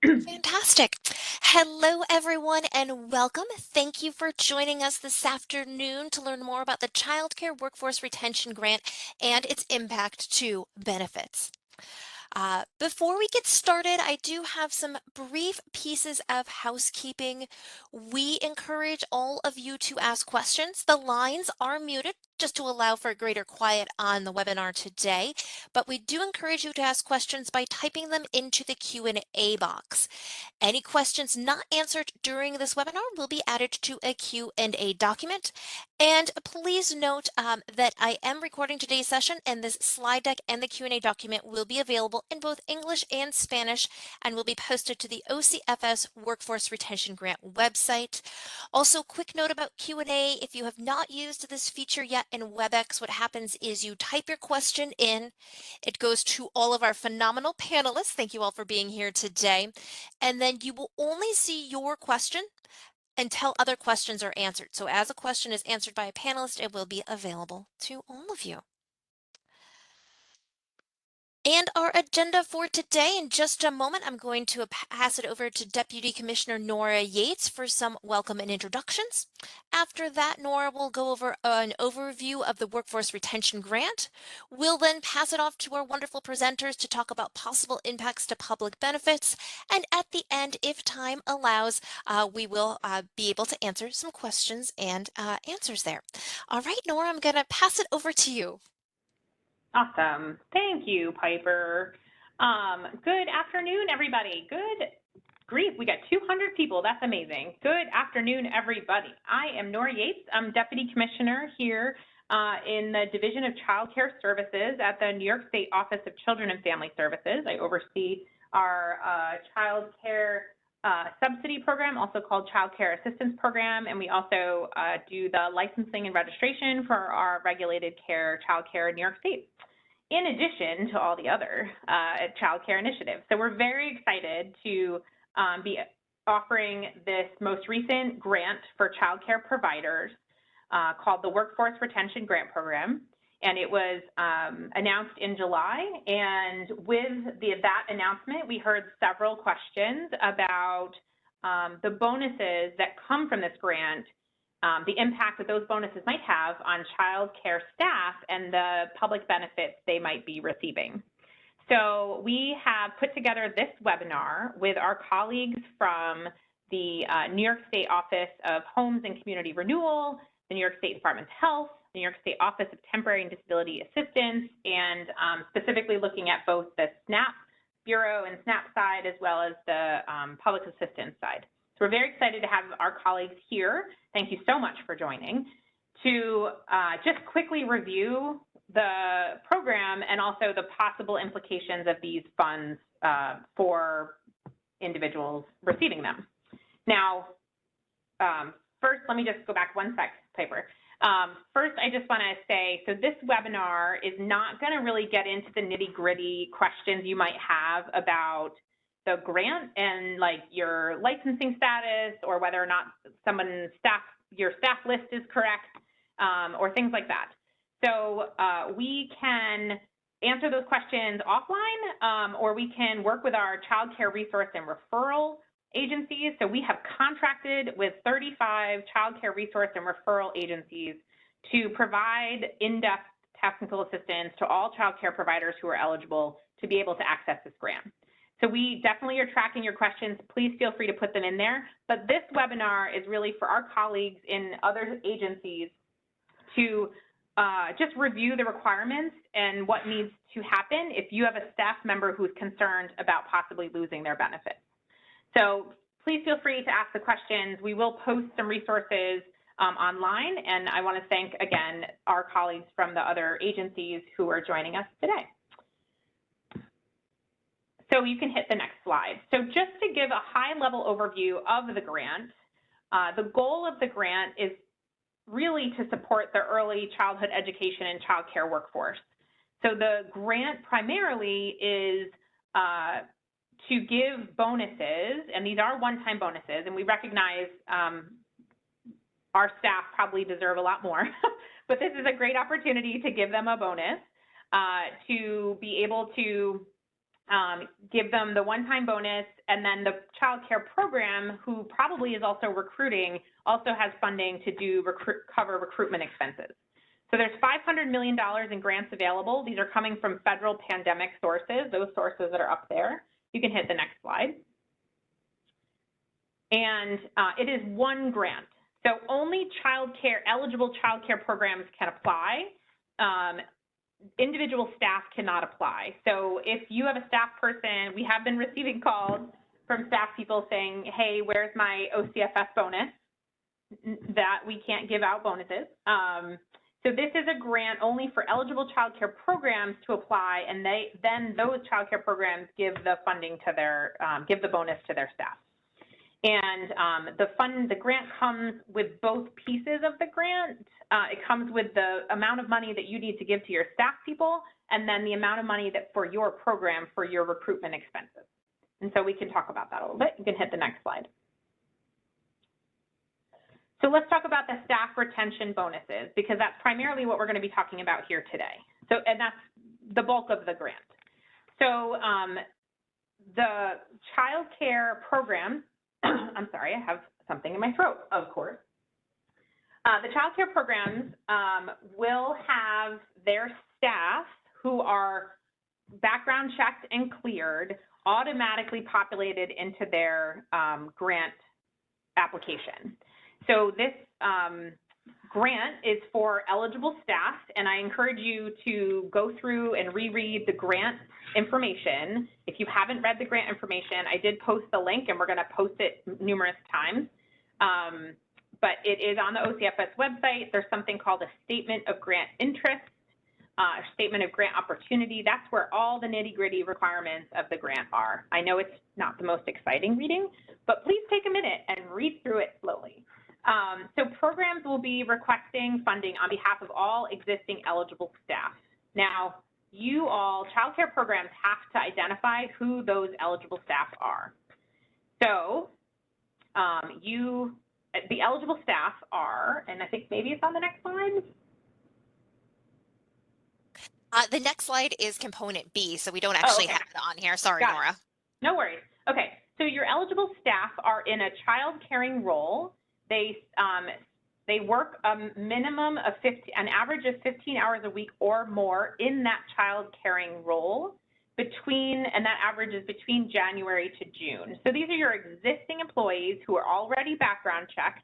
Fantastic. Hello, everyone, and welcome. Thank you for joining us this afternoon to learn more about the Child Care Workforce Retention Grant and its impact to benefits. Before we get started, I do have some brief pieces of housekeeping. We encourage all of you to ask questions. The lines are muted just to allow for greater quiet on the webinar today, but we do encourage you to ask questions by typing them into the Q&A box. Any questions not answered during this webinar will be added to a Q&A document. And please note that I am recording today's session, and this slide deck and the Q&A document will be available in both English and Spanish and will be posted to the OCFS Workforce Retention Grant website. Also, quick note about Q&A. If you have not used this feature yet in WebEx, what happens is you type your question in. It goes to all of our phenomenal panelists. Thank you all for being here today. And then you will only see your question until other questions are answered. So as a question is answered by a panelist, it will be available to all of you. And our agenda for today, in just a moment, I'm going to pass it over to Deputy Commissioner Nora Yates for some welcome and introductions. After that, Nora will go over an overview of the Workforce Retention Grant. We'll then pass it off to our wonderful presenters to talk about possible impacts to public benefits. And at the end, if time allows, we will be able to answer some questions and answers there. All right, Nora, I'm going to pass it over to you. Awesome. Thank you, Piper. Good afternoon, everybody. Good grief, we got 200 people. That's amazing. Good afternoon, everybody. I am Nora Yates. I'm Deputy Commissioner here in the Division of Child Care Services at the New York State Office of Children and Family Services. I oversee our child care subsidy program, also called Child Care Assistance Program, and we also do the licensing and registration for our regulated care child care in New York State, in addition to all the other child care initiatives. So we're very excited to be offering this most recent grant for child care providers called the Workforce Retention Grant Program. And it was announced in July. And with that announcement, we heard several questions about the bonuses that come from this grant, the impact that those bonuses might have on child care staff and the public benefits they might be receiving. So we have put together this webinar with our colleagues from the New York State Office of Homes and Community Renewal, the New York State Department of Health, the New York State Office of Temporary and Disability Assistance, and specifically looking at both the SNAP Bureau and SNAP side as well as the public assistance side. So we're very excited to have our colleagues here. Thank you so much for joining. To just quickly review the program and also the possible implications of these funds for individuals receiving them. Now, first, let me just go back one sec, Piper. First, I just want to say, so this webinar is not going to really get into the nitty-gritty questions you might have about the grant and like your licensing status or whether or not your staff list is correct or things like that. So we can answer those questions offline or we can work with our child care resource and referral agencies. So we have contracted with 35 child care resource and referral agencies to provide in-depth technical assistance to all child care providers who are eligible to be able to access this grant. So we definitely are tracking your questions. Please feel free to put them in there. But this webinar is really for our colleagues in other agencies to just review the requirements and what needs to happen if you have a staff member who's concerned about possibly losing their benefits. So please feel free to ask the questions. We will post some resources online, and I want to thank, again, our colleagues from the other agencies who are joining us today. So you can hit the next slide. So just to give a high-level overview of the grant, the goal of the grant is really to support the early childhood education and child care workforce. So the grant primarily is to give bonuses, and these are one-time bonuses, and we recognize our staff probably deserve a lot more, but this is a great opportunity to give them a bonus to be able to give them the one-time bonus, and then the child care program, who probably is also recruiting, also has funding to do cover recruitment expenses. So there's $500 million in grants available. These are coming from federal pandemic sources, those sources that are up there. You can hit the next slide. And it is one grant. So only eligible child care programs can apply. Individual staff cannot apply. So if you have a staff person, we have been receiving calls from staff people saying, hey, where's my OCFS bonus? That we can't give out bonuses. So this is a grant only for eligible child care programs to apply, and then those child care programs give the funding to their, give the bonus to their staff. And the grant comes with both pieces of the grant. It comes with the amount of money that you need to give to your staff people, and then the amount of money that for your program for your recruitment expenses. And so we can talk about that a little bit. You can hit the next slide. So let's talk about the staff retention bonuses, because that's primarily what we're going to be talking about here today. So, and that's the bulk of the grant. So the child care program, I'm sorry, I have something in my throat, of course. The child care programs will have their staff who are background checked and cleared automatically populated into their grant application. So this grant is for eligible staff, and I encourage you to go through and reread the grant information. If you haven't read the grant information, I did post the link, and we're going to post it numerous times. But it is on the OCFS website. There's something called a statement of grant interest, a statement of grant opportunity. That's where all the nitty-gritty requirements of the grant are. I know it's not the most exciting reading, but please take a minute and read through it slowly. So programs will be requesting funding on behalf of all existing eligible staff. Now, you all, child care programs have to identify who those eligible staff are. So the eligible staff are, and I think maybe it's on the next slide. The next slide is component B, so we don't actually have it on here. Sorry, Nora. No worries. Okay, so your eligible staff are in a child caring role. They work a minimum of an average of 15 hours a week or more in that child caring role and that average is between January to June. So these are your existing employees who are already background checked,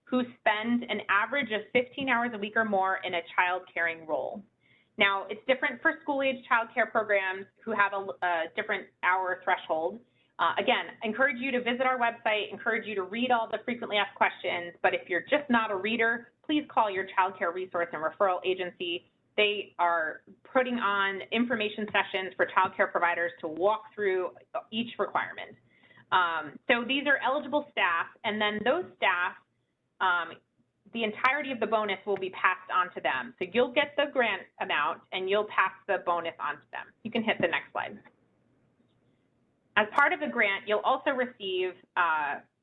who spend an average of 15 hours a week or more in a child caring role. Now, it's different for school-age child care programs who have a different hour threshold. Again, encourage you to visit our website, encourage you to read all the frequently asked questions, but if you're just not a reader, please call your child care resource and referral agency. They are putting on information sessions for child care providers to walk through each requirement. So these are eligible staff, and then those staff, the entirety of the bonus will be passed on to them. So you'll get the grant amount and you'll pass the bonus on to them. You can hit the next slide. As part of the grant, you'll also receive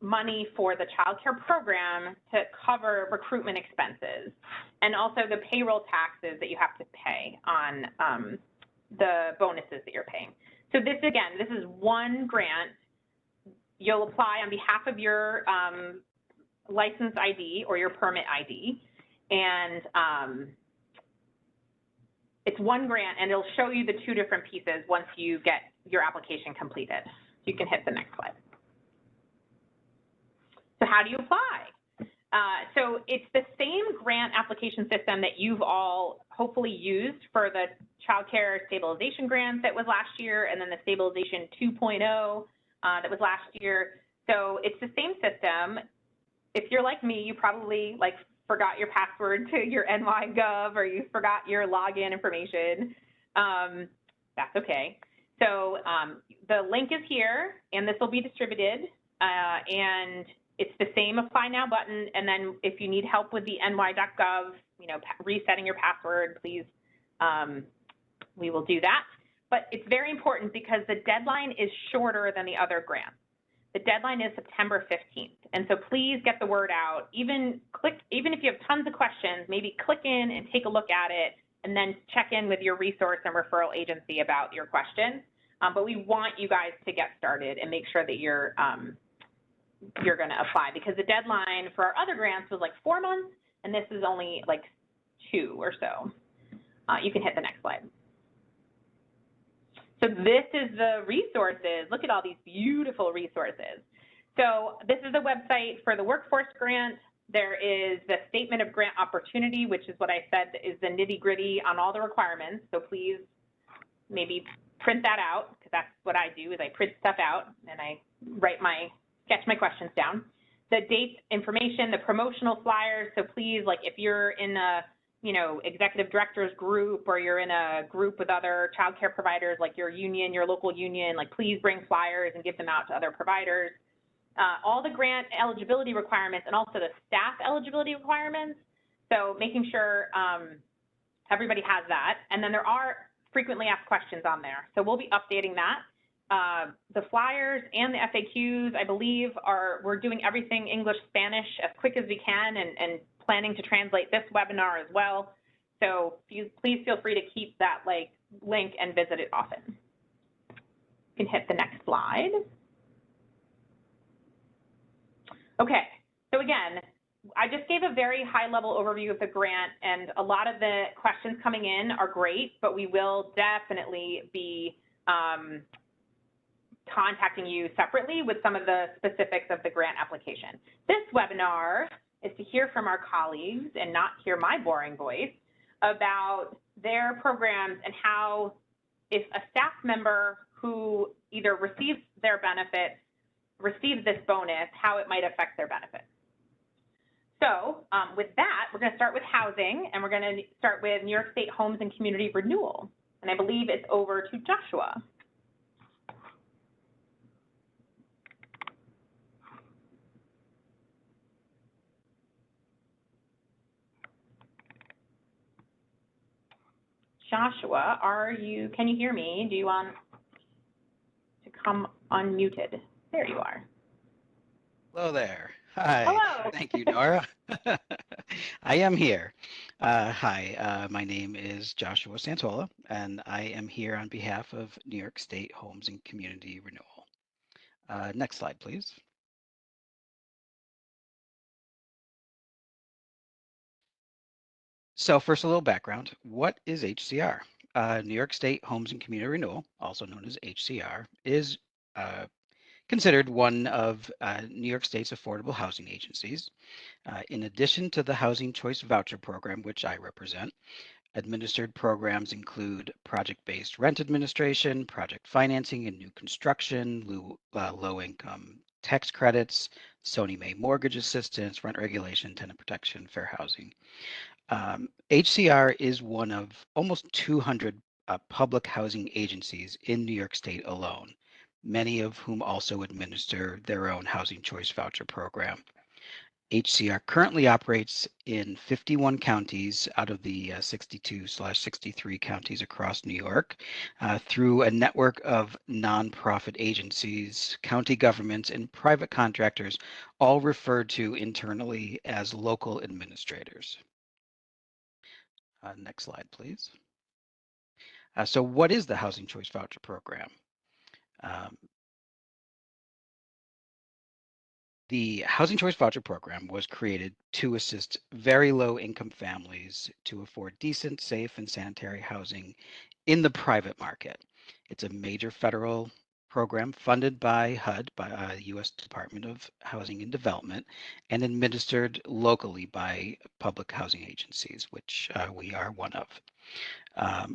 money for the child care program to cover recruitment expenses and also the payroll taxes that you have to pay on the bonuses that you're paying. So this, again, this is one grant. You'll apply on behalf of your license ID or your permit ID, and it's one grant, and it'll show you the two different pieces once you get your application completed. You can hit the next slide. So how do you apply? So it's the same grant application system that you've all hopefully used for the child care stabilization grant that was last year, and then the stabilization 2.0 that was last year. So it's the same system. If you're like me, you probably forgot your password to your NY.gov, or you forgot your login information. That's okay. So the link is here, and this will be distributed, and it's the same Apply Now button. And then if you need help with the NY.gov, resetting your password, please, we will do that. But it's very important because the deadline is shorter than the other grants. The deadline is September 15th. And so please get the word out. Even if you have tons of questions, maybe click in and take a look at it, and then check in with your resource and referral agency about your question. But we want you guys to get started and make sure that you're going to apply, because the deadline for our other grants was like 4 months, and this is only like 2 or so. You can hit the next slide. So this is the resources. Look at all these beautiful resources. So this is the website for the workforce grant. There is the statement of grant opportunity, which is what I said is the nitty gritty on all the requirements. So please maybe print that out, because that's what I do, is I print stuff out and I sketch my questions down. The dates, information, the promotional flyers. So please, like if you're in a executive directors group, or you're in a group with other child care providers, like your union, your local union, like please bring flyers and give them out to other providers. All the grant eligibility requirements, and also the staff eligibility requirements. So making sure everybody has that. And then there are frequently asked questions on there. So we'll be updating that. The flyers and the FAQs, I believe, we're doing everything English, Spanish as quick as we can, and planning to translate this webinar as well. So please feel free to keep that link and visit it often. You can hit the next slide. Okay, so again, I just gave a very high-level overview of the grant, and a lot of the questions coming in are great, but we will definitely be contacting you separately with some of the specifics of the grant application. This webinar is to hear from our colleagues and not hear my boring voice about their programs and how, if a staff member who either receives their benefit receives this bonus, how it might affect their benefits. So with that, we're going to start with housing, and we're going to start with New York State Homes and Community Renewal. And I believe it's over to Joshua. Joshua, can you hear me? Do you want to come unmuted? There you are. Hello there. Hi. Hello. Thank you, Nora. I am here. Hi, my name is Joshua Santola, and I am here on behalf of New York State Homes and Community Renewal. Next slide, please. So first, a little background. What is HCR? New York State Homes and Community Renewal, also known as HCR, is considered one of New York State's affordable housing agencies. In addition to the Housing Choice Voucher Program, which I represent, administered programs include project-based rent administration, project financing and new construction, low-income tax credits, Sony Mae mortgage assistance, rent regulation, tenant protection, fair housing. HCR is one of almost 200 public housing agencies in New York State alone, many of whom also administer their own Housing Choice Voucher Program. HCR currently operates in 51 counties out of the 62/63 counties across New York through a network of nonprofit agencies, county governments, and private contractors, all referred to internally as local administrators. Next slide, please. So what is the Housing Choice Voucher Program? The Housing Choice Voucher Program was created to assist very low-income families to afford decent, safe, and sanitary housing in the private market. It's a major federal program funded by HUD, by the U.S. Department of Housing and Development, and administered locally by public housing agencies, which we are one of.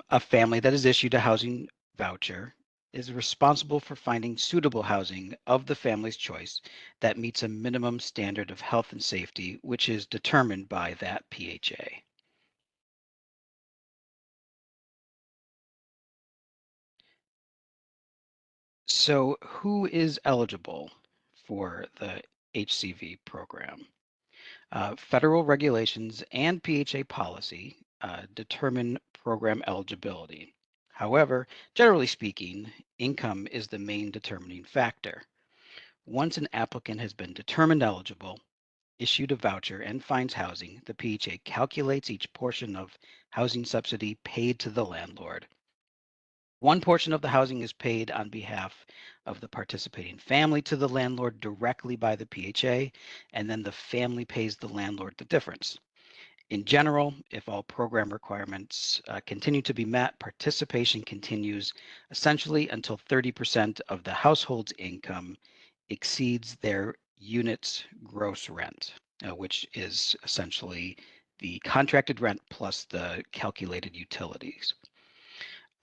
A family that is issued a housing voucher is responsible for finding suitable housing of the family's choice that meets a minimum standard of health and safety, which is determined by that PHA. So who is eligible for the HCV program? Federal regulations and PHA policy determine program eligibility. However, generally speaking, income is the main determining factor. Once an applicant has been determined eligible, issued a voucher, and finds housing, the PHA calculates each portion of housing subsidy paid to the landlord. One portion of the housing is paid on behalf of the participating family to the landlord directly by the PHA, and then the family pays the landlord the difference. In general, if all program requirements continue to be met, participation continues essentially until 30% of the household's income exceeds their unit's gross rent, which is essentially the contracted rent plus the calculated utilities.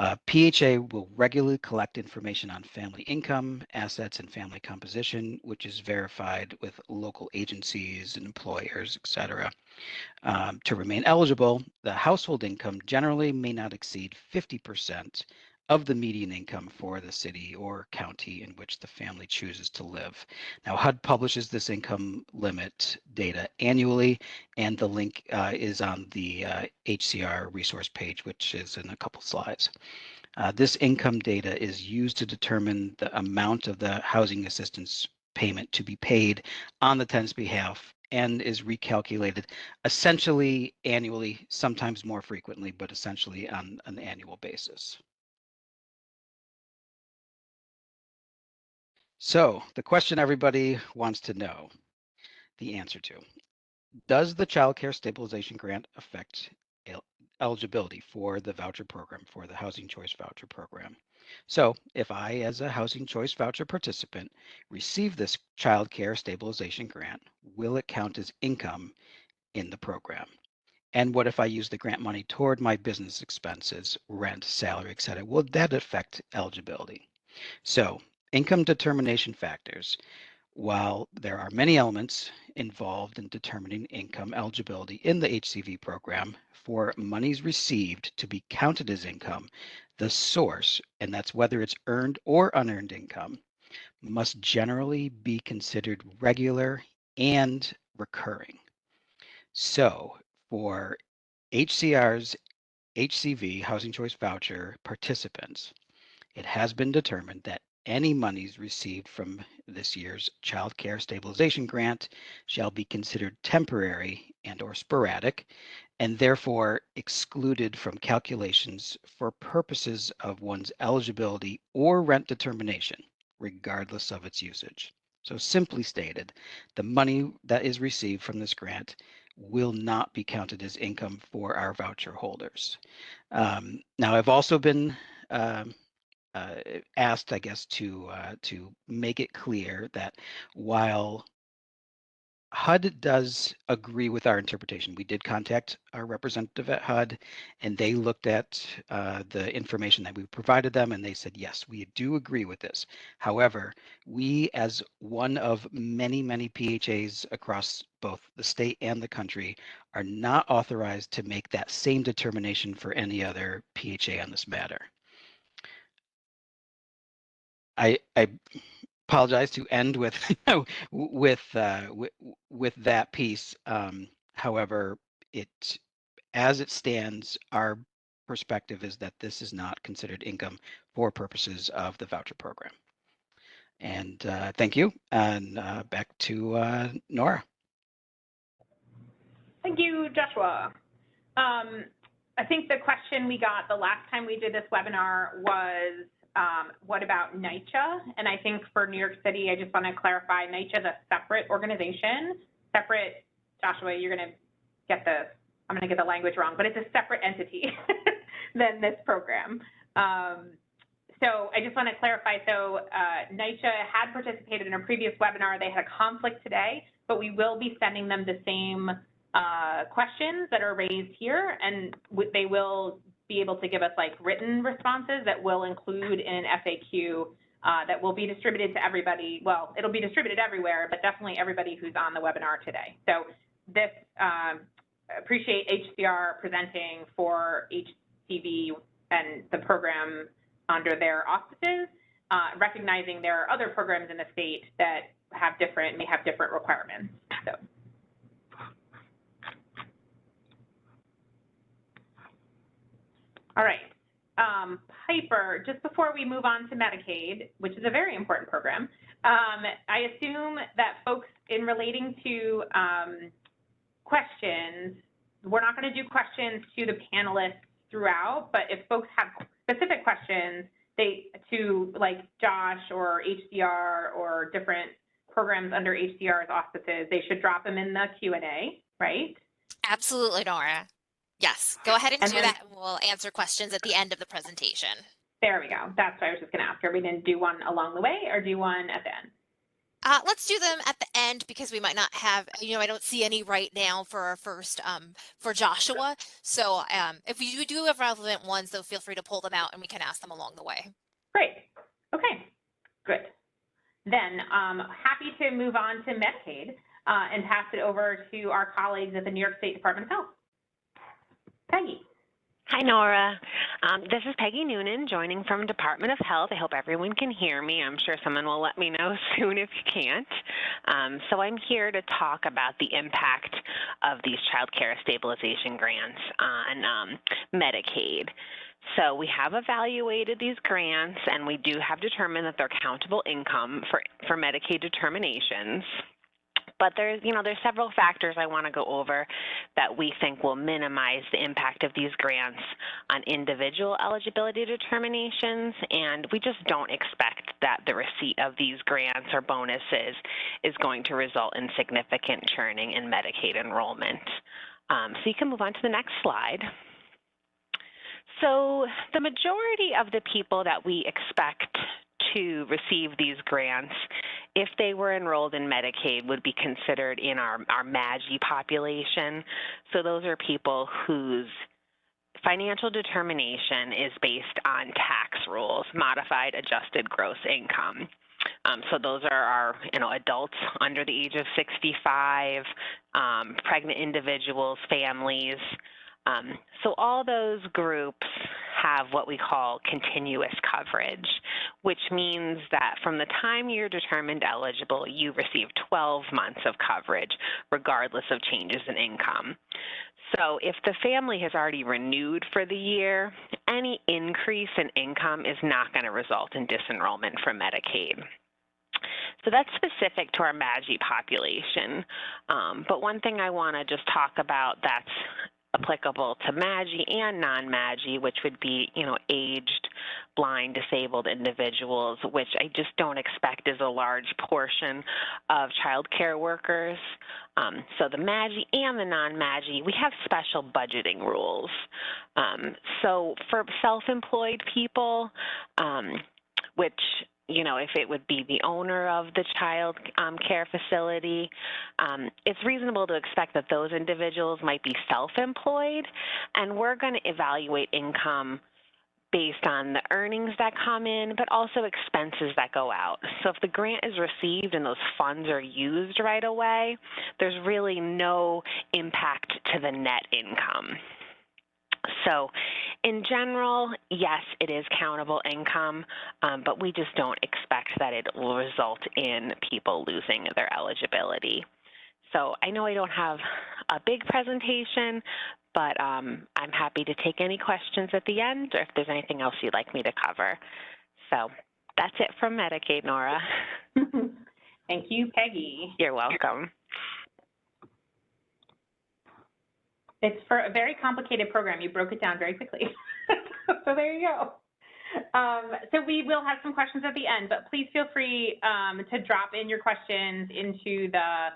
PHA will regularly collect information on family income, assets, and family composition, which is verified with local agencies and employers, et cetera. To remain eligible, the household income generally may not exceed 50% of the median income for the city or county in which the family chooses to live. Now, HUD publishes this income limit data annually, and the link is on the HCR resource page, which is in a couple slides. This income data is used to determine the amount of the housing assistance payment to be paid on the tenant's behalf and is recalculated essentially annually, sometimes more frequently, but essentially on an annual basis. So the question everybody wants to know the answer to: does the Child Care Stabilization Grant affect eligibility for the voucher program, for the Housing Choice Voucher Program? So if I, as a Housing Choice Voucher participant, receive this Child Care Stabilization Grant, will it count as income in the program? And what if I use the grant money toward my business expenses, rent, salary, et cetera? Will that affect eligibility? So income determination factors. While there are many elements involved in determining income eligibility in the HCV program, for monies received to be counted as income, the source, and that's whether it's earned or unearned income, must generally be considered regular and recurring. So for HCR's HCV, Housing Choice Voucher participants, it has been determined that any monies received from this year's Child Care Stabilization Grant shall be considered temporary and/or sporadic, and therefore excluded from calculations for purposes of one's eligibility or rent determination, regardless of its usage. So simply stated, the money that is received from this grant will not be counted as income for our voucher holders. Now, I've also been asked, I guess, to make it clear that while HUD does agree with our interpretation, we did contact our representative at HUD, and they looked at the information that we provided them, and they said, yes, we do agree with this. However, we, as one of many, many PHAs across both the state and the country, are not authorized to make that same determination for any other PHA on this matter. I apologize to end with with that piece. However, it as it stands, our perspective is that this is not considered income for purposes of the voucher program. And thank you. And back to Nora. Thank you, Joshua. I think the question we got the last time we did this webinar was, what about NYCHA? And I think for New York City, I just want to clarify, NYCHA is a separate organization, separate, Joshua, you're going to get the, I'm going to get the language wrong, but it's a separate entity than this program. So I just want to clarify, so NYCHA had participated in a previous webinar. They had a conflict today, but we will be sending them the same questions that are raised here, and they will be able to give us like written responses that will include in an FAQ that will be distributed to everybody. Well, it'll be distributed everywhere, but definitely everybody who's on the webinar today. So this, appreciate HCR presenting for HCV and the program under their auspices, recognizing there are other programs in the state that have different, may have different requirements. So. All right, Piper, just before we move on to Medicaid, which is a very important program, I assume that folks in relating to questions, we're not going to do questions to the panelists throughout, but if folks have specific questions, to like Josh or HCR or different programs under HCR's auspices, they should drop them in the Q&A, right? Absolutely, Nora. Yes, go ahead and And do then that, and we'll answer questions at the end of the presentation. there we go. That's what I was just going to ask. Are we going to do one along the way or do one at the end? Let's do them at the end because we might not have, I don't see any right now for our first, for Joshua. So if we do have relevant ones, though, feel free to pull them out and we can ask them along the way. Great. Okay, good. Then happy to move on to Medicaid and pass it over to our colleagues at the New York State Department of Health. Peggy. Hi, Nora. This is Peggy Noonan joining from Department of Health. I hope everyone can hear me. I'm sure someone will let me know soon if you can't. So I'm here to talk about the impact of these child care stabilization grants on Medicaid. So we have evaluated these grants, and we do have determined that they're countable income for Medicaid determinations. But there's several factors I want to go over that we think will minimize the impact of these grants on individual eligibility determinations, and we just don't expect that the receipt of these grants or bonuses is going to result in significant churning in Medicaid enrollment. So you can move on to the next slide. So the majority of the people that we expect to receive these grants, if they were enrolled in Medicaid, would be considered in our MAGI population. So those are people whose financial determination is based on tax rules, modified adjusted gross income. So those are our adults under the age of 65, pregnant individuals, families. So all those groups have what we call continuous coverage, which means that from the time you're determined eligible, you receive 12 months of coverage, regardless of changes in income. So if the family has already renewed for the year, any increase in income is not going to result in disenrollment from Medicaid. So that's specific to our MAGI population. But one thing I want to just talk about that's applicable to MAGI and non-MAGI, which would be, aged, blind, disabled individuals, which I just don't expect is a large portion of child care workers. So the MAGI and the non-MAGI, we have special budgeting rules. So for self-employed people, which if it would be the owner of the child care facility, it's reasonable to expect that those individuals might be self-employed, and we're going to evaluate income based on the earnings that come in, but also expenses that go out. So if the grant is received and those funds are used right away, there's really no impact to the net income. So in general, yes, it is countable income, but we just don't expect that it will result in people losing their eligibility. So I know I don't have a big presentation, but I'm happy to take any questions at the end or if there's anything else you'd like me to cover. So that's it from Medicaid, Nora. Thank you, Peggy. You're welcome. It's for a very complicated program. You broke it down very quickly. So there you go. So we will have some questions at the end, but please feel free to drop in your questions into the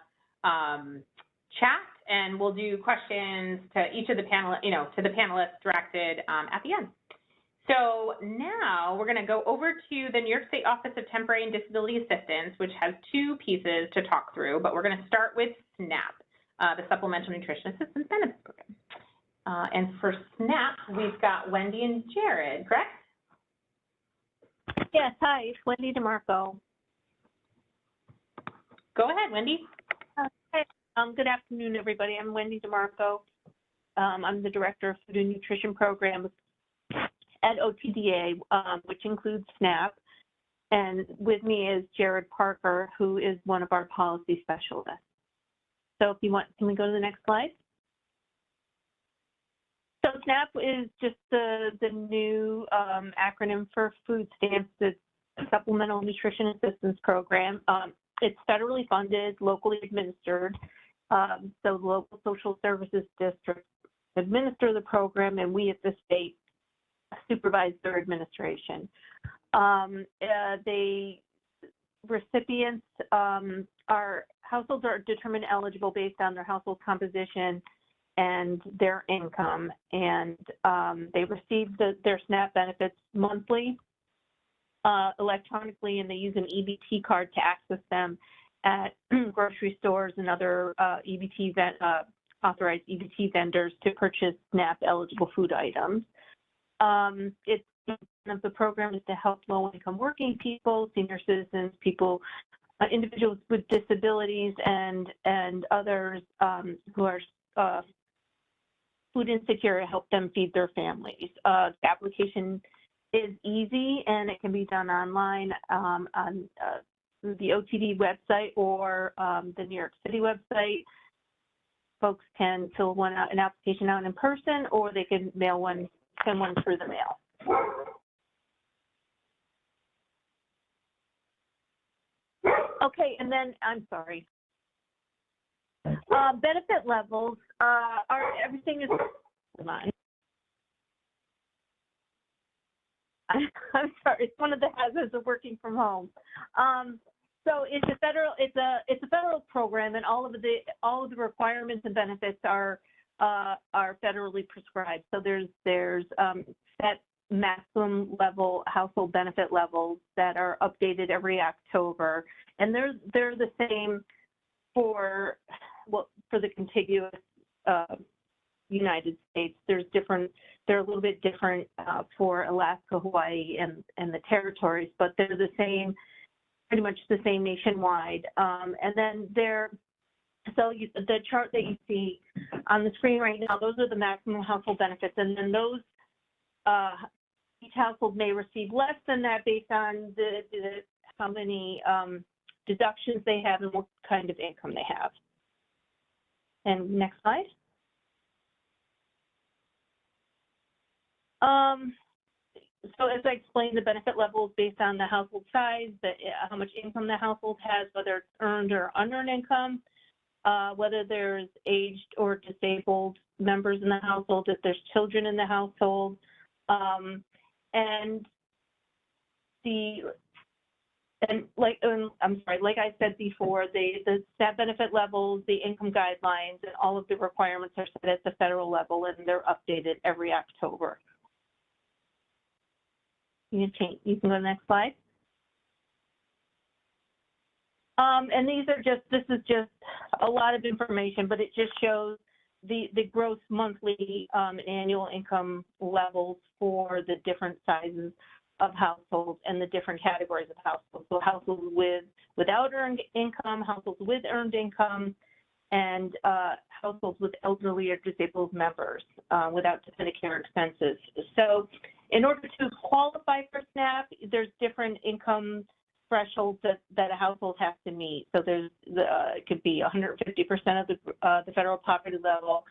chat, and we'll do questions to each of the to the panelists directed at the end. So now we're going to go over to the New York State Office of Temporary and Disability Assistance, which has two pieces to talk through, but we're going to start with SNAP. The Supplemental Nutrition Assistance Benefits Program. And for SNAP, we've got Wendy and Jared, correct? Yes, hi, it's Wendy DeMarco. Go ahead, Wendy. Hey, good afternoon, everybody. I'm Wendy DeMarco. I'm the Director of Food and Nutrition Programs at OTDA, which includes SNAP. And with me is Jared Parker, who is one of our policy specialists. So if you want, can we go to the next slide? So SNAP is just the new acronym for food stamps. It's a Supplemental Nutrition Assistance Program. It's federally funded, locally administered. So local social services districts administer the program, and we at the state supervise their administration. Recipients households are determined eligible based on their household composition and their income, and they receive their SNAP benefits monthly, electronically, and they use an EBT card to access them at grocery stores and other authorized EBT vendors to purchase SNAP eligible food items. The program is to help low-income working people, senior citizens, individuals with disabilities, and others who are food insecure, help them feed their families. The application is easy, and it can be done online on the OTD website or the New York City website. Folks can fill an application out in person, or they can send one through the mail. Okay, and then, I'm sorry. Benefit levels everything is, hold on. I'm sorry, it's one of the hazards of working from home. So it's a federal program, and all of the requirements and benefits are federally prescribed. So there's set maximum level household benefit levels that are updated every October, and they're the same for the contiguous United States. They're a little bit different for Alaska, Hawaii, and the territories, but they're the same, pretty much the same nationwide. And then the chart that you see on the screen right now, those are the maximum household benefits, and then those each household may receive less than that based on how many deductions they have and what kind of income they have. And next slide. So as I explained, the benefit level is based on the household size, how much income the household has, whether it's earned or unearned income, whether there's aged or disabled members in the household, if there's children in the household, like I said before, the SNAP benefit levels, the income guidelines, and all of the requirements are set at the federal level, and they're updated every October. You can go to the next slide. And this is just a lot of information, but it just shows the gross monthly annual income levels for the different sizes of households and the different categories of households. So households without earned income, households with earned income, and households with elderly or disabled members without Medicare expenses. So in order to qualify for SNAP, there's different income thresholds that a household has to meet. So it could be 150% of the federal poverty level,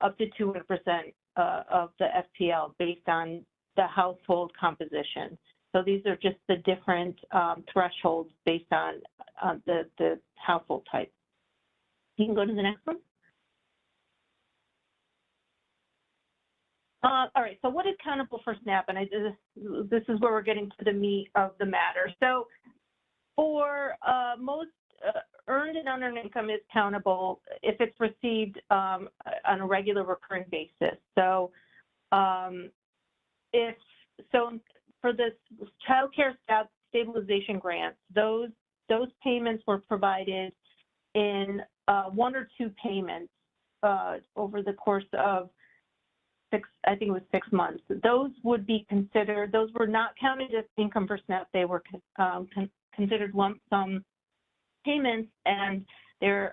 up to 200% of the FPL based on the household composition. So these are just the different thresholds based on the household type. You can go to the next one. All right, so what is countable for SNAP? And this is where we're getting to the meat of the matter. So for most earned and unearned income is countable if it's received on a regular recurring basis. So for this child care stabilization grants, those payments were provided in one or two payments over the course of I think it was 6 months. Those would be considered, those were not counted as income for SNAP. They were considered lump sum payments, and they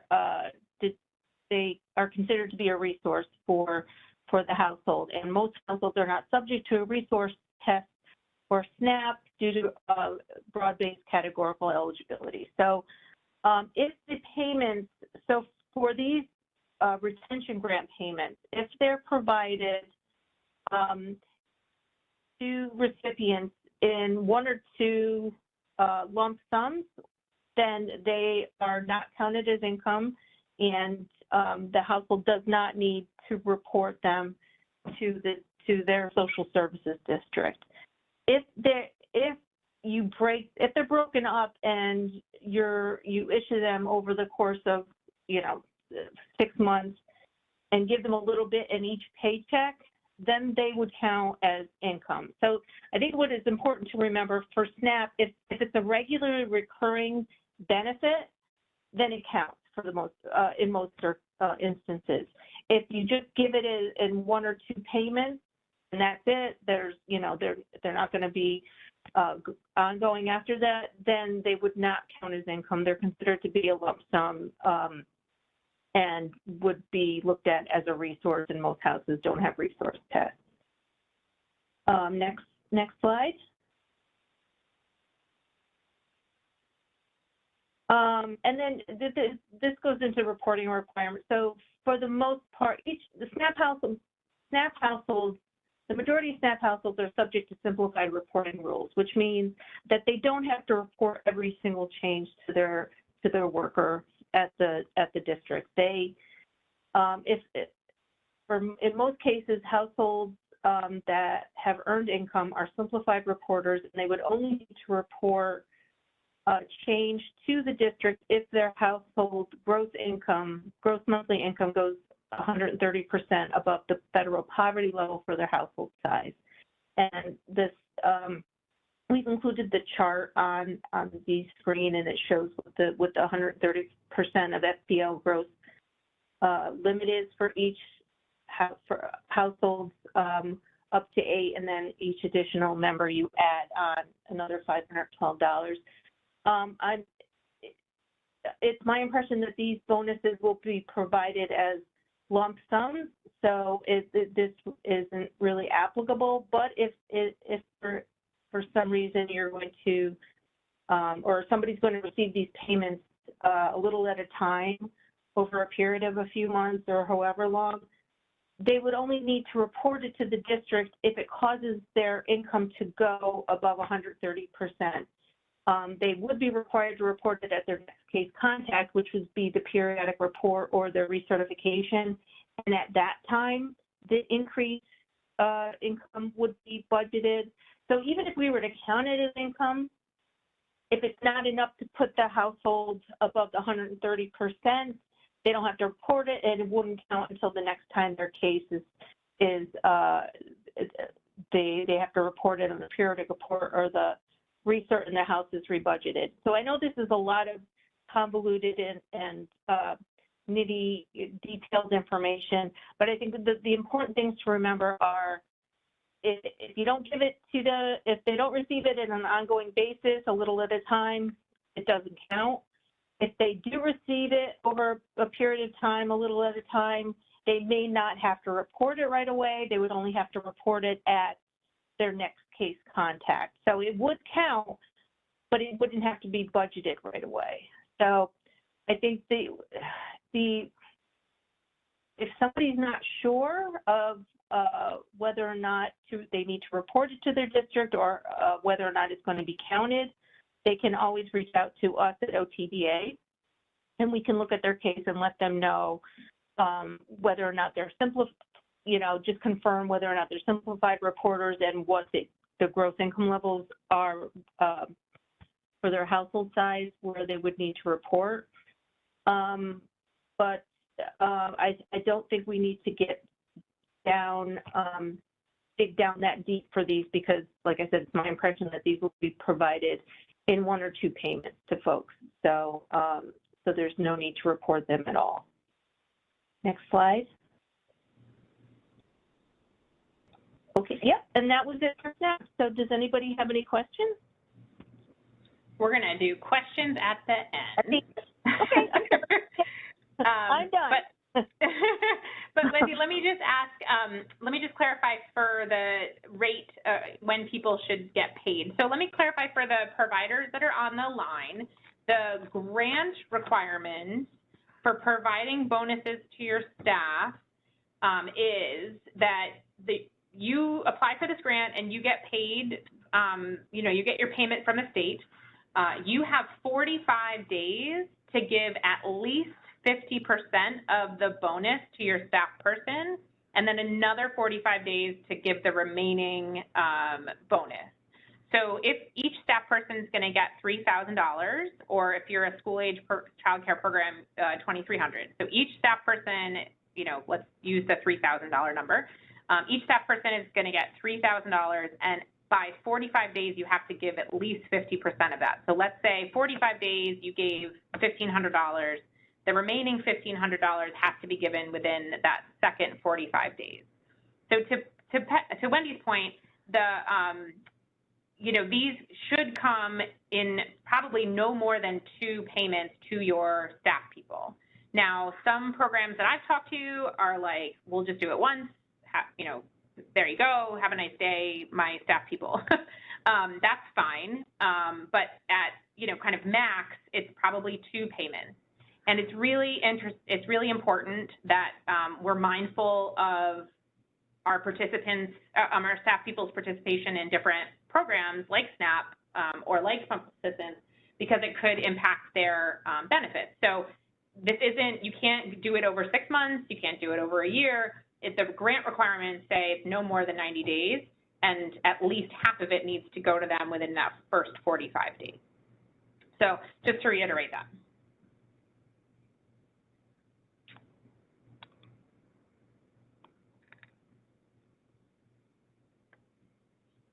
are considered to be a resource for the household. And most households are not subject to a resource test for SNAP due to broad-based categorical eligibility. So if the payments, so for these retention grant payments, if they're provided to recipients in one or two lump sums, then they are not counted as income, and the household does not need to report them to to their social services district. If they're broken up and you issue them over the course of 6 months and give them a little bit in each paycheck, then they would count as income. So I think what is important to remember for SNAP, if it's a regularly recurring benefit, then it counts for the most in most instances. If you just give it in 1 or 2 payments and that's it, they're not going to be ongoing after that, then they would not count as income. They're considered to be a lump sum and would be looked at as a resource, and most houses don't have resource tests. Next slide. And then this goes into reporting requirements. So for the most part, the majority of SNAP households are subject to simplified reporting rules, which means that they don't have to report every single change to their worker at the district. They, in most cases, households that have earned income are simplified reporters, and they would only need to report change to the district if their household gross monthly income goes 130% above the federal poverty level for their household size. And this, we've included the chart on the screen, and it shows what the 130% of FPL gross limit is for each for households up to 8, and then each additional member you add on another $512. It's my impression that these bonuses will be provided as lump sums, so this isn't really applicable. But if for some reason you're going to, or somebody's going to receive these payments a little at a time over a period of a few months or however long, they would only need to report it to the district if it causes their income to go above 130%. They would be required to report it at their next case contact, which would be the periodic report or their recertification. And at that time, the increased income would be budgeted. So even if we were to count it as income, if it's not enough to put the household above the 130%, they don't have to report it, and it wouldn't count until the next time their case is they have to report it on the periodic report or the recert, and the house is rebudgeted. So I know this is a lot of convoluted and nitty detailed information, but I think the important things to remember are if you don't give it to if they don't receive it on an ongoing basis, a little at a time, it doesn't count. If they do receive it over a period of time, a little at a time, they may not have to report it right away. They would only have to report it at their next case contact. So it would count, but it wouldn't have to be budgeted right away. So I think if somebody's not sure of whether or not they need to report it to their district or whether or not it's going to be counted, they can always reach out to us at OTDA, and we can look at their case and let them know whether or not they're just confirm whether or not they're simplified reporters and what the gross income levels are for their household size where they would need to report. But I don't think we need to get down, dig down that deep for these because, like I said, it's my impression that these will be provided in 1 or 2 payments to folks. So, so there's no need to report them at all. Next slide. Okay, yep, and that was it for SNAP. So does anybody have any questions? We're going to do questions at the end. Okay, I'm done. But Wendy, let me just ask, let me just clarify for the rate when people should get paid. So let me clarify for the providers that are on the line, the grant requirement for providing bonuses to your staff is that you apply for this grant and you get paid, you get your payment from the state. You have 45 days to give at least 50% of the bonus to your staff person, and then another 45 days to give the remaining bonus. So if each staff person is going to get $3,000, or if you're a school age child care program, $2,300. So each staff person, you know, let's use the $3,000 number. Each staff person is going to get $3,000, and by 45 days, you have to give at least 50% of that. So let's say 45 days, you gave $1,500. The remaining $1,500 has to be given within that second 45 days. So to Wendy's point, you know, these should come in probably no more than 2 payments to your staff people. Now, some programs that I've talked to are like, we'll just do it once, you know, there you go, have a nice day, my staff people. That's fine, but at, you know, kind of max, it's probably 2 payments. And it's really important that we're mindful of our participants, our staff people's participation in different programs like SNAP or like Pump Assistance, because it could impact their benefits. So this isn't, you can't do it over 6 months, you can't do it over a year. If the grant requirements say it's no more than 90 days, and at least half of it needs to go to them within that first 45 days. So just to reiterate that.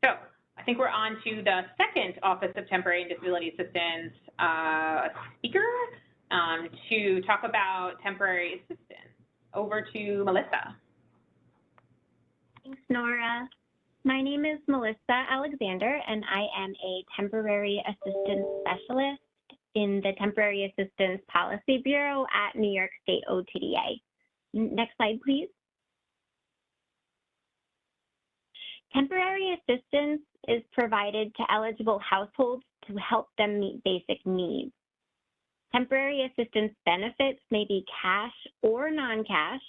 So I think we're on to the second Office of Temporary and Disability Assistance speaker to talk about temporary assistance. Over to Melissa. Thanks, Nora. My name is Melissa Alexander, and I am a temporary assistance specialist in the Temporary Assistance Policy Bureau at New York State OTDA. Next slide, please. Temporary assistance is provided to eligible households to help them meet basic needs. Temporary assistance benefits may be cash or non-cash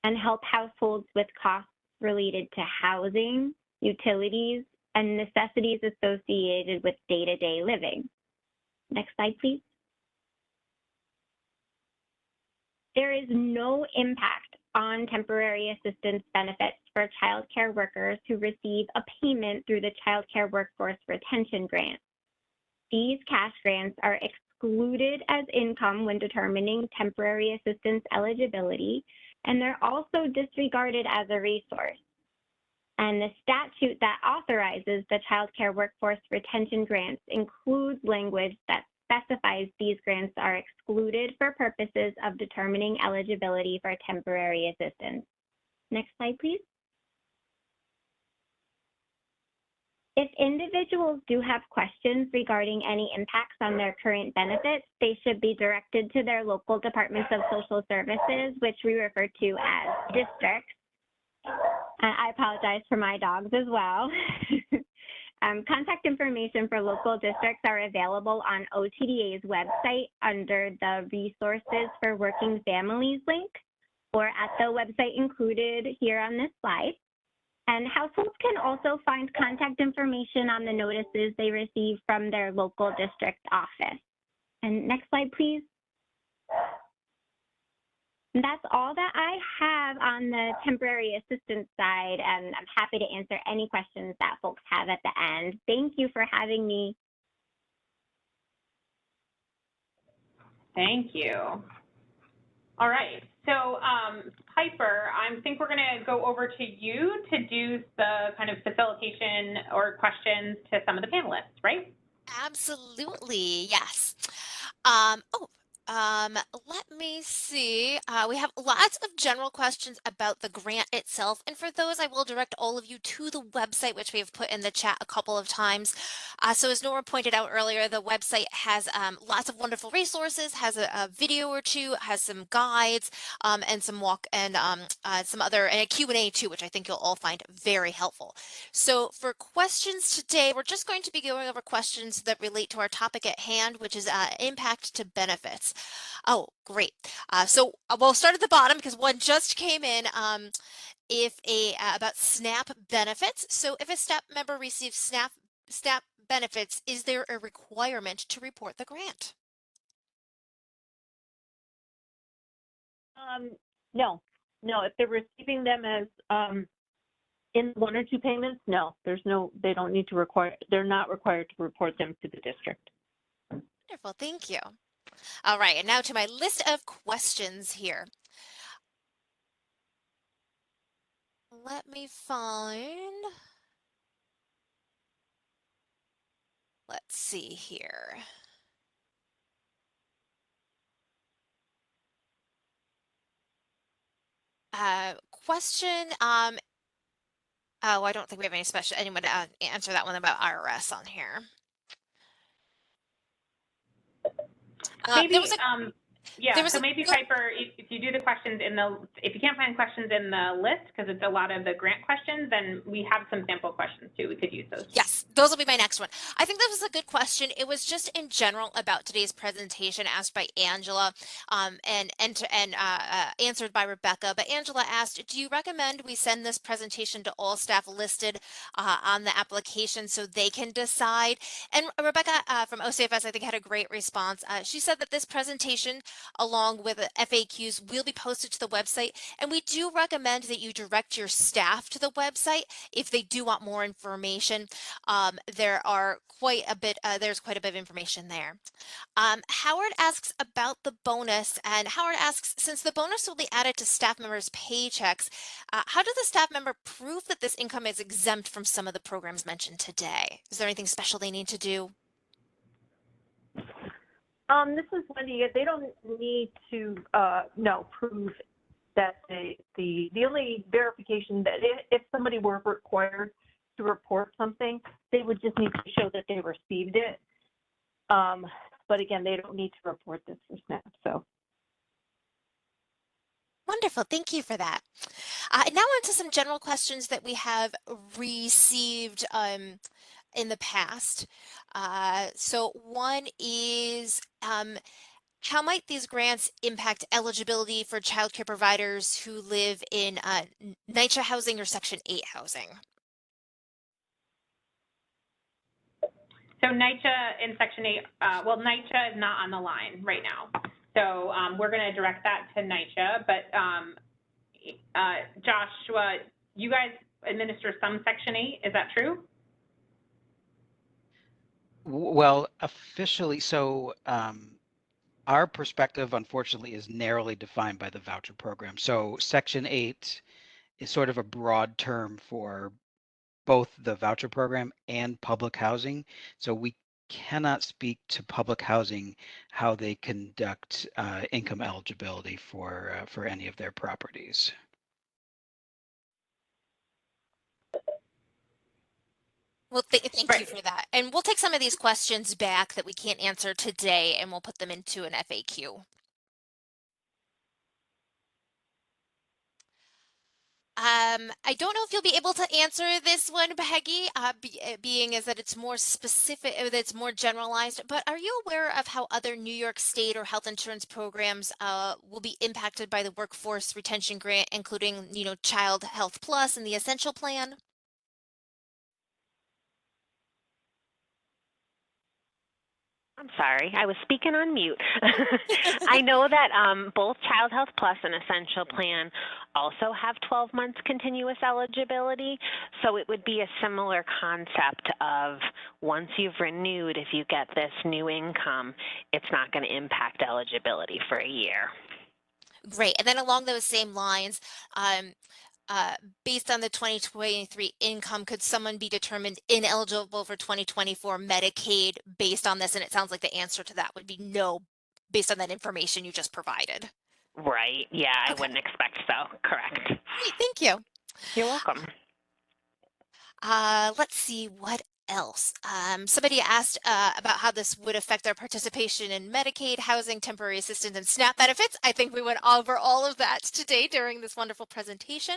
and help households with costs related to housing, utilities, and necessities associated with day-to-day living. Next slide, please. There is no impact on temporary assistance benefits for child care workers who receive a payment through the Child Care Workforce Retention Grant. These cash grants are excluded as income when determining temporary assistance eligibility, and they're also disregarded as a resource. And the statute that authorizes the Child Care Workforce Retention Grants includes language that specifies these grants are excluded for purposes of determining eligibility for temporary assistance. Next slide, please. If individuals do have questions regarding any impacts on their current benefits, they should be directed to their local departments of social services, which we refer to as districts. I apologize for my dogs as well. Contact information for local districts are available on OTDA's website under the Resources for Working Families link, or at the website included here on this slide. And households can also find contact information on the notices they receive from their local district office. And next slide, please. And that's all that I have on the temporary assistance side, and I'm happy to answer any questions that folks have at the end. Thank you for having me. Thank you. All right, so Piper, I think we're gonna go over to you to do the kind of facilitation or questions to some of the panelists, right? Absolutely, yes. Let me see. We have lots of general questions about the grant itself, and for those, I will direct all of you to the website, which we have put in the chat a couple of times. So as Nora pointed out earlier, the website has lots of wonderful resources, has a video or two, has some guides, and some some other, and a Q&A too, which I think you'll all find very helpful. So for questions today, we're just going to be going over questions that relate to our topic at hand, which is impact to benefits. Oh, great. So we'll start at the bottom because one just came in. About SNAP benefits. So if a SNAP member receives SNAP benefits, is there a requirement to report the grant? No. No, if they're receiving them as in 1 or 2 payments, no, they don't need to they're not required to report them to the district. Wonderful, thank you. All right, and now to my list of questions here. Let me find. Let's see here. Question. Oh, I don't think we have anyone to answer that one about IRS on here. There was Maybe, a there was so a maybe good Piper, if you do the questions if you can't find questions in the list, because it's a lot of the grant questions, then we have some sample questions too. We could use those. Yes, those will be my next one. I think that was a good question. It was just in general about today's presentation asked by Angela and answered by Rebecca. But Angela asked, do you recommend we send this presentation to all staff listed on the application so they can decide? And Rebecca from OCFS, I think, had a great response. She said that this presentation, along with the FAQs, will be posted to the website. And we do recommend that you direct your staff to the website if they do want more information. There are quite a bit, there's quite a bit of information there. Howard asks about the bonus, and Howard asks, since the bonus will be added to staff members' paychecks, how does the staff member prove that this income is exempt from some of the programs mentioned today? Is there anything special they need to do? This is Wendy. They don't need to prove that the only verification that if somebody were required to report something, they would just need to show that they received it. But again, they don't need to report this for SNAP. So. Wonderful, thank you for that. Now on to some general questions that we have received in the past. So one is, how might these grants impact eligibility for childcare providers who live in NYCHA housing or Section 8 housing? So NYCHA in Section 8, well, NYCHA is not on the line right now. So we're going to direct that to NYCHA. But Joshua, you guys administer some Section 8, is that true? Well, officially, so our perspective, unfortunately, is narrowly defined by the voucher program. So Section 8 is sort of a broad term for both the voucher program and public housing. So we cannot speak to public housing, how they conduct income eligibility for any of their properties. Well, thank you for that. And we'll take some of these questions back that we can't answer today, and we'll put them into an FAQ. I don't know if you'll be able to answer this one, Peggy, being is that it's more specific, that it's more generalized, but are you aware of how other New York State or health insurance programs will be impacted by the workforce retention grant, including, Child Health Plus and the Essential Plan? I'm sorry, I was speaking on mute. I know that both Child Health Plus and Essential Plan also have 12 months continuous eligibility. So it would be a similar concept of once you've renewed, if you get this new income, it's not going to impact eligibility for a year. Great. And then along those same lines, based on the 2023 income, could someone be determined ineligible for 2024 Medicaid based on this? And it sounds like the answer to that would be no, based on that information you just provided. Right. Yeah, I Okay. wouldn't expect so. Correct. Great, thank you. You're welcome. Let's see what else. Somebody asked about how this would affect our participation in Medicaid, housing, temporary assistance, and SNAP benefits. I think we went over all of that today during this wonderful presentation.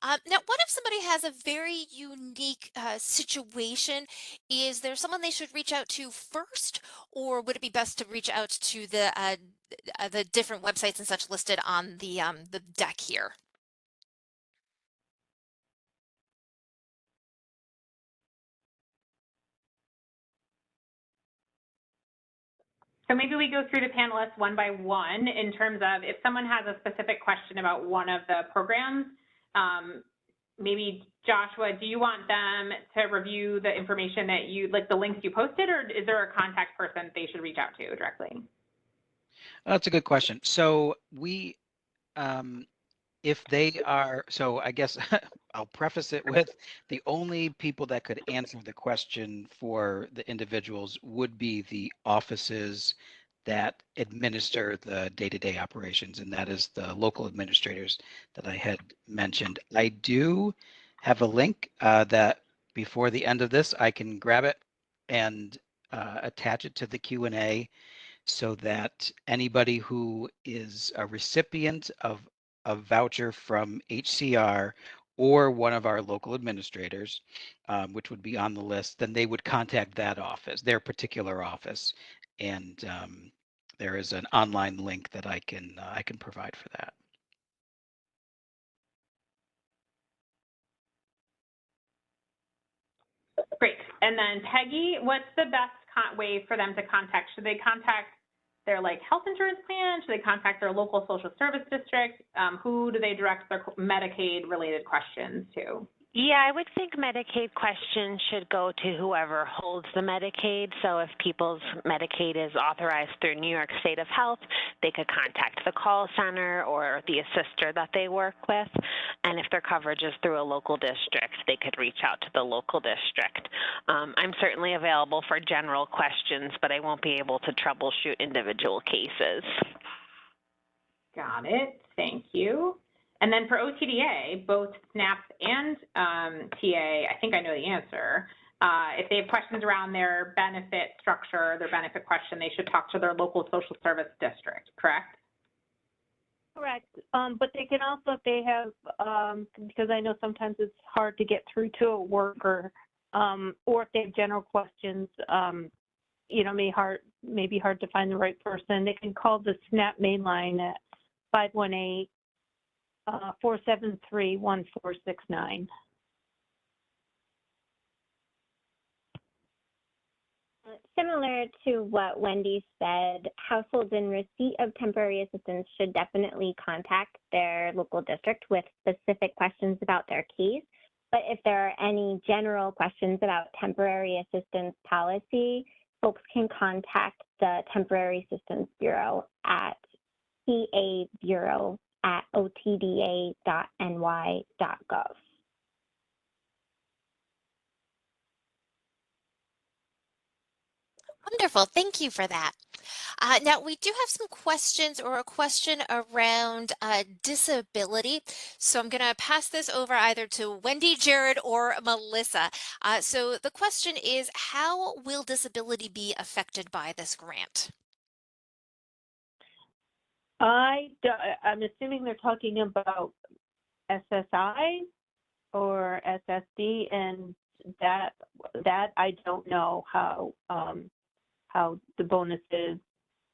Now, what if somebody has a very unique situation? Is there someone they should reach out to first, or would it be best to reach out to the different websites and such listed on the deck here? So maybe we go through the panelists one by one in terms of if someone has a specific question about one of the programs, maybe Joshua, do you want them to review the information that you, like the links you posted, or is there a contact person they should reach out to directly? That's a good question. So we, if they are, so I guess I'll preface it with the only people that could answer the question for the individuals would be the offices that administer the day-to-day operations, and that is the local administrators that I had mentioned. I do have a link that before the end of this, I can grab it and attach it to the Q&A so that anybody who is a recipient of a voucher from HCR or one of our local administrators, which would be on the list, then they would contact that office, their particular office, and there is an online link that I can provide for that. Great. And then Peggy, what's the best way for them to contact? Should they contact their health insurance plan? Should they contact their local social service district? Who do they direct their Medicaid related questions to? Yeah, I would think Medicaid questions should go to whoever holds the Medicaid. So if people's Medicaid is authorized through New York State of Health, they could contact the call center or the assister that they work with. And if their coverage is through a local district, they could reach out to the local district. I'm certainly available for general questions, but I won't be able to troubleshoot individual cases. Got it. Thank you. And then for OTDA, both SNAP and TA, I think I know the answer. If they have questions around their benefit structure, their benefit question, they should talk to their local social service district, correct? Correct. But they can also, if they have, because I know sometimes it's hard to get through to a worker, or if they have general questions, may be hard to find the right person, they can call the SNAP main line at 518-473-1469. Similar to what Wendy said, households in receipt of temporary assistance should definitely contact their local district with specific questions about their case. But if there are any general questions about temporary assistance policy, folks can contact the Temporary Assistance Bureau at tabureau@otda.ny.gov. Wonderful. Thank you for that. Now, we do have some questions or a question around disability. So I'm going to pass this over either to Wendy, Jared, or Melissa. So the question is, how will disability be affected by this grant? I'm assuming they're talking about SSI or SSD, and that I don't know how the bonuses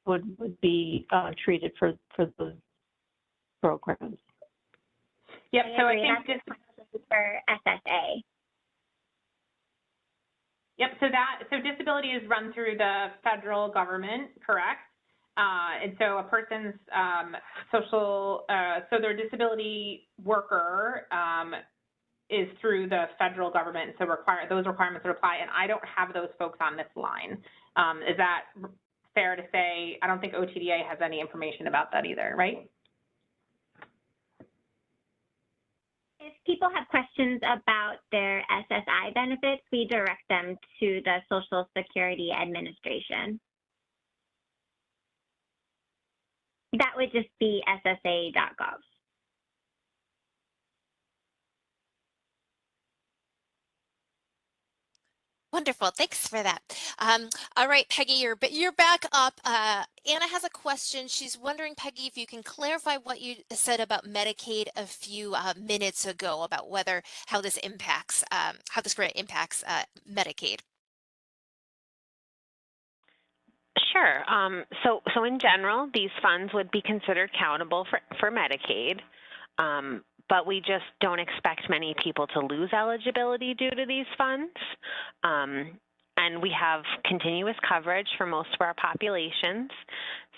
would be treated for those programs. Yep. So I think this for SSA. Yep. So disability is run through the federal government, correct? And so a person's so their disability worker is through the federal government. So those requirements would apply, and I don't have those folks on this line. Is that fair to say? I don't think OTDA has any information about that either, right? If people have questions about their SSI benefits, we direct them to the Social Security Administration. That would just be ssa.gov. Wonderful. Thanks for that. All right, Peggy, you're back up. Anna has a question. She's wondering, Peggy, if you can clarify what you said about Medicaid a few minutes ago about how this grant impacts Medicaid. Sure. So in general, these funds would be considered countable for Medicaid, but we just don't expect many people to lose eligibility due to these funds. And we have continuous coverage for most of our populations.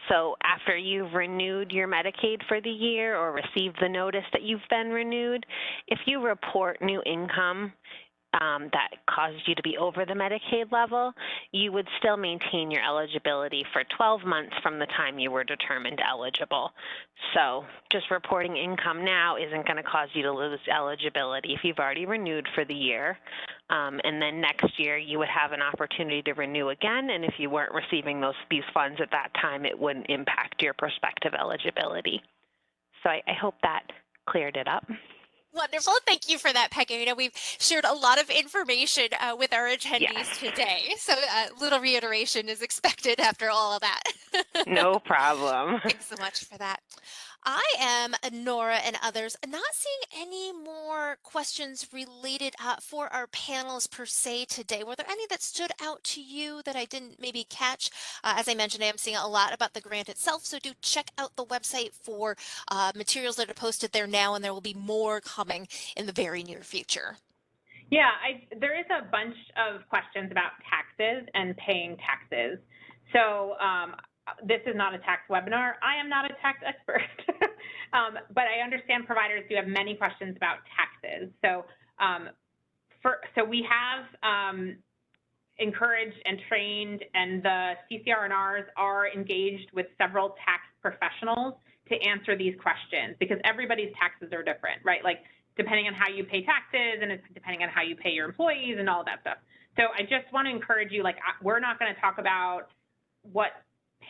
So after you've renewed your Medicaid for the year or received the notice that you've been renewed, if you report new income that caused you to be over the Medicaid level, you would still maintain your eligibility for 12 months from the time you were determined eligible. So just reporting income now isn't going to cause you to lose eligibility if you've already renewed for the year. And then next year you would have an opportunity to renew again, and if you weren't receiving these funds at that time, it wouldn't impact your prospective eligibility. So I hope that cleared it up. Wonderful. Thank you for that, Peggy. We've shared a lot of information with our attendees today. So a little reiteration is expected after all of that. No problem. Thanks so much for that. I am, Nora and others, not seeing any more questions related for our panels per se today. Were there any that stood out to you that I didn't maybe catch? As I mentioned, I am seeing a lot about the grant itself, so do check out the website for materials that are posted there now, and there will be more coming in the very near future. Yeah, there is a bunch of questions about taxes and paying taxes. So this is not a tax webinar. I am not a tax expert, but I understand providers do have many questions about taxes. So, so we have encouraged and trained, and the CCR&Rs are engaged with several tax professionals to answer these questions, because everybody's taxes are different, right? Like, depending on how you pay taxes, and it's depending on how you pay your employees and all that stuff. So I just want to encourage you, like, we're not going to talk about what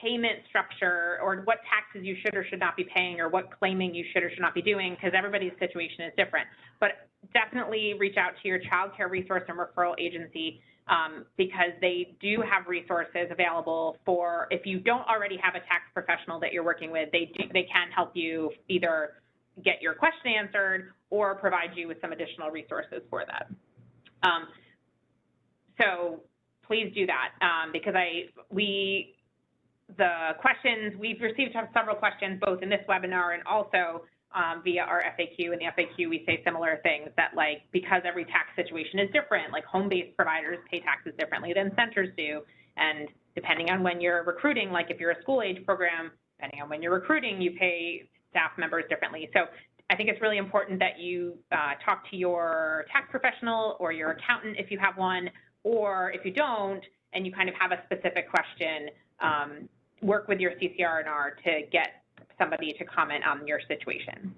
payment structure or what taxes you should or should not be paying or what claiming you should or should not be doing, because everybody's situation is different. But definitely reach out to your child care resource and referral agency, because they do have resources available for, if you don't already have a tax professional that you're working with, they can help you either get your question answered or provide you with some additional resources for that. So please do that, because the questions, we've received several questions both in this webinar and also via our FAQ. In the FAQ, we say similar things that, like, because every tax situation is different, like home-based providers pay taxes differently than centers do, and depending on when you're recruiting, like if you're a school-age program, depending on when you're recruiting, you pay staff members differently. So I think it's really important that you talk to your tax professional or your accountant if you have one, or if you don't and you kind of have a specific question, work with your CCR&R to get somebody to comment on your situation.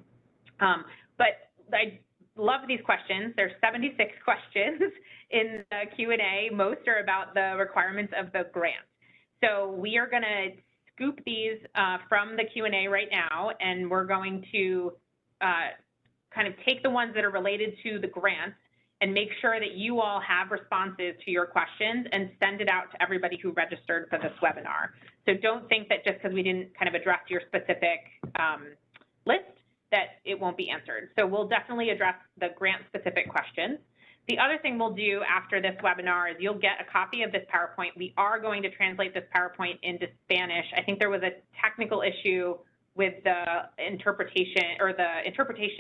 But I love these questions. There's 76 questions in the Q&A. Most are about the requirements of the grant. So we are going to scoop these from the Q&A right now, and we're going to kind of take the ones that are related to the grant and make sure that you all have responses to your questions and send it out to everybody who registered for this webinar. So don't think that just because we didn't kind of address your specific list that it won't be answered. So we'll definitely address the grant-specific questions. The other thing we'll do after this webinar is you'll get a copy of this PowerPoint. We are going to translate this PowerPoint into Spanish. I think there was a technical issue with the interpretation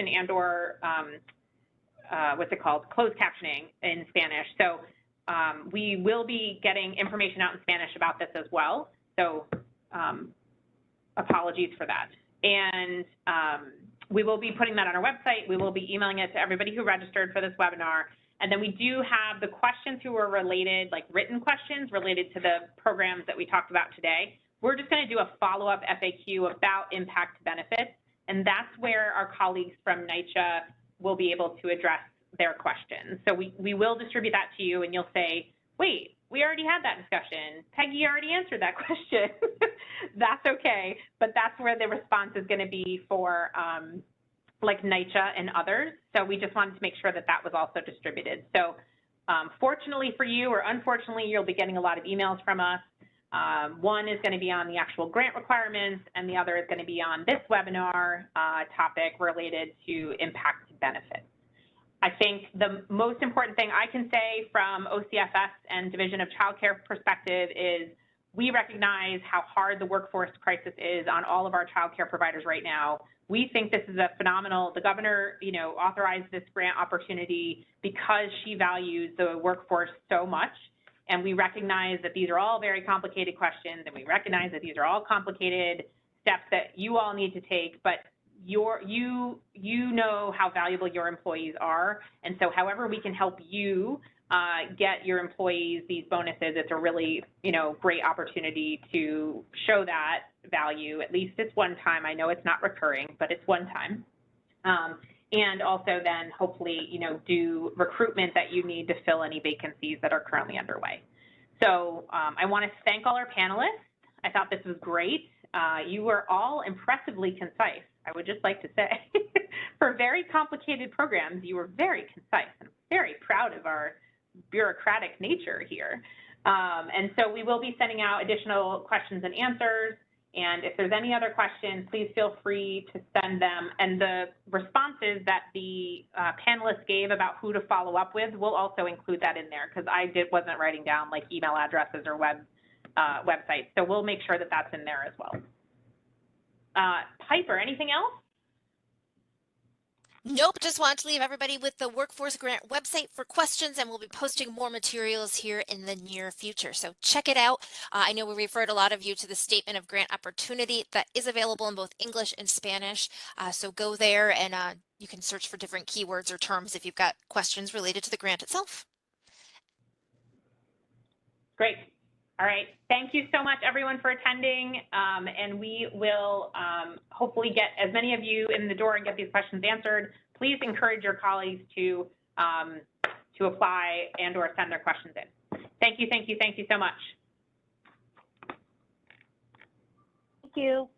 and or what's it called, closed captioning in Spanish. So we will be getting information out in Spanish about this as well. So apologies for that. And we will be putting that on our website. We will be emailing it to everybody who registered for this webinar. And then we do have the questions who are related, like written questions related to the programs that we talked about today. We're just going to do a follow-up FAQ about impact benefits, and that's where our colleagues from NYCHA will be able to address their questions. So we will distribute that to you, and you'll say, wait, we already had that discussion. Peggy already answered that question. That's okay, but that's where the response is going to be for like NYCHA and others. So we just wanted to make sure that that was also distributed. So fortunately for you, or unfortunately, you'll be getting a lot of emails from us. One is going to be on the actual grant requirements, and the other is going to be on this webinar topic related to impact benefits. I think the most important thing I can say from OCFS and Division of Child Care perspective is we recognize how hard the workforce crisis is on all of our child care providers right now. We think this is a phenomenal, the governor, authorized this grant opportunity because she values the workforce so much. And we recognize that these are all very complicated questions, and we recognize that these are all complicated steps that you all need to take, but you know how valuable your employees are. And so however we can help you get your employees these bonuses, it's a really, great opportunity to show that value. At least it's one time. I know it's not recurring, but it's one time. And also then hopefully, do recruitment that you need to fill any vacancies that are currently underway. So I want to thank all our panelists. I thought this was great. You were all impressively concise, I would just like to say. For very complicated programs, you were very concise. I'm very proud of our bureaucratic nature here. And so we will be sending out additional questions and answers. And if there's any other questions, please feel free to send them. And the responses that the panelists gave about who to follow up with, we'll also include that in there, because I wasn't writing down like email addresses or websites. So we'll make sure that that's in there as well. Piper, anything else? Nope, just wanted to leave everybody with the Workforce Grant website for questions, and we'll be posting more materials here in the near future. So check it out. I know we referred a lot of you to the Statement of Grant Opportunity that is available in both English and Spanish. So go there and you can search for different keywords or terms if you've got questions related to the grant itself. Great. All right. Thank you so much, everyone, for attending. And we will hopefully get as many of you in the door and get these questions answered. Please encourage your colleagues to apply and or send their questions in. Thank you, thank you, thank you so much. Thank you.